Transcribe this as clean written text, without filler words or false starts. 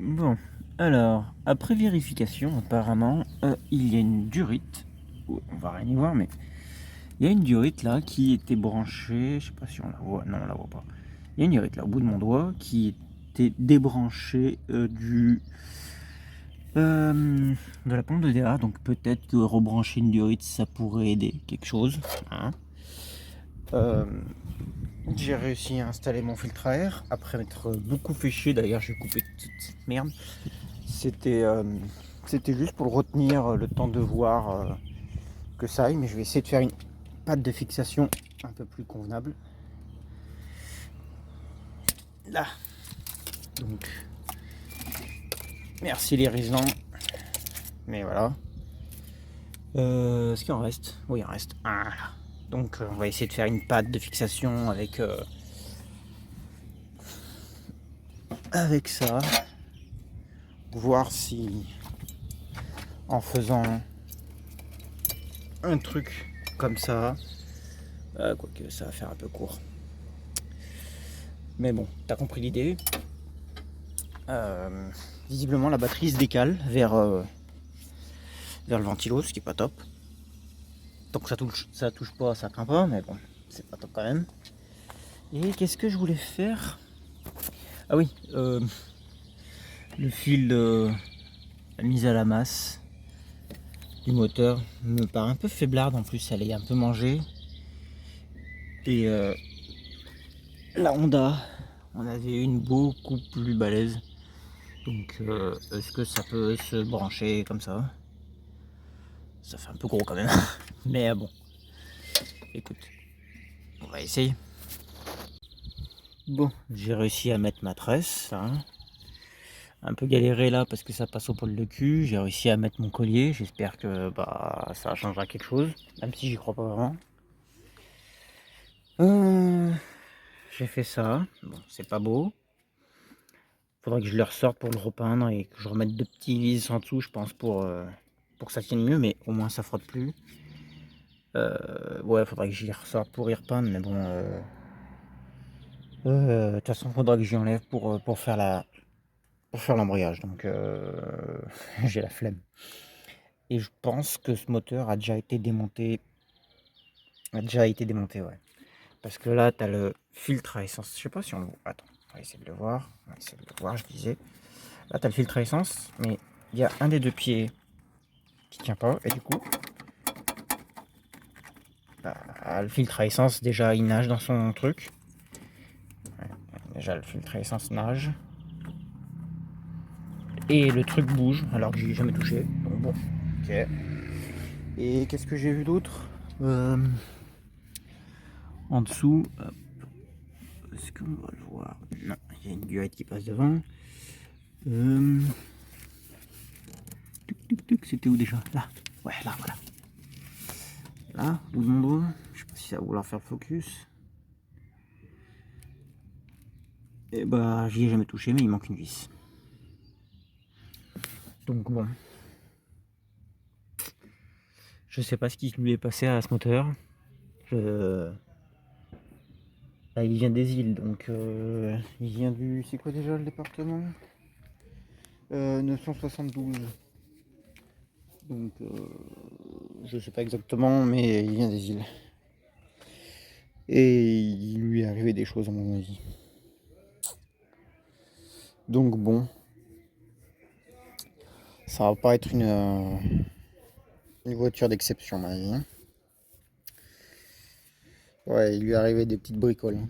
Bon, alors, après vérification, apparemment, il y a une durite. Oh, on va rien y voir, mais il y a une durite là qui était branchée. Je sais pas si on la voit. Non, on la voit pas. Il y a une durite là au bout de mon doigt qui était débranchée de la pompe de DA. Donc peut-être que rebrancher une durite ça pourrait aider quelque chose, hein. Euh, j'ai réussi à installer mon filtre à air après m'être beaucoup fait chier. D'ailleurs, j'ai coupé toute cette merde. C'était c'était juste pour le retenir le temps de voir que ça aille, mais je vais essayer de faire une patte de fixation un peu plus convenable. Là. Donc, merci les raisins. Mais voilà. Est-ce qu'il en reste? Oui, il en reste un là. Donc, on va essayer de faire une patte de fixation avec ça. Voir si en faisant un truc comme ça, quoique ça va faire un peu court. Mais bon, t'as compris l'idée. Visiblement, la batterie se décale vers le ventilo, ce qui est pas top. Donc ça touche pas, ça craint pas, mais bon, c'est pas top quand même. Et qu'est-ce que je voulais faire? Ah oui, le fil de la mise à la masse du moteur me paraît un peu faiblarde, en plus elle est un peu mangée. Et la Honda, on avait une beaucoup plus balèze. Donc est-ce que ça peut se brancher comme ça? Ça fait un peu gros quand même. Mais bon, écoute, on va essayer. Bon, j'ai réussi à mettre ma tresse, hein. Un peu galéré là parce que ça passe au poil de cul. J'ai réussi à mettre mon collier. J'espère que ça changera quelque chose, même si j'y crois pas vraiment. Euh, j'ai fait ça. Bon, c'est pas beau. Faudrait que je le ressorte pour le repeindre et que je remette deux petits vis en dessous, je pense, pour que ça tienne mieux, mais au moins ça frotte plus. Ouais, faudrait que j'y ressorte pour y repeindre, mais bon. De toute façon, faudra que j'y enlève pour faire l'embrayage. Donc, j'ai la flemme. Et je pense que ce moteur a déjà été démonté. Ouais. Parce que là, tu as le filtre à essence. Je sais pas si on le voit. Attends, on va essayer de le voir. Je disais. Là, tu as le filtre à essence, mais il y a un des deux pieds qui tient pas. Et du coup, le filtre à essence, déjà, il nage dans son truc. Ouais, déjà, le filtre à essence nage. Et le truc bouge, alors que j'y ai jamais touché. Donc bon, ok. Et qu'est-ce que j'ai vu d'autre en dessous? Est-ce qu'on va le voir? Non, il y a une gueulette qui passe devant. C'était où déjà? Là. Ouais, là, voilà. Là, au bout de mon doigt. Je sais pas si ça va vouloir faire le focus. Et bah, j'y ai jamais touché, mais il manque une vis. Donc bon. Je sais pas ce qui lui est passé à ce moteur. Là, il vient des îles, donc il vient du... C'est quoi déjà le département? 972. Donc je sais pas exactement, mais il vient des îles. Et il lui est arrivé des choses à mon avis. Donc bon, ça va pas être une voiture d'exception à mon avis, hein. Ouais, il lui est arrivé des petites bricoles, hein.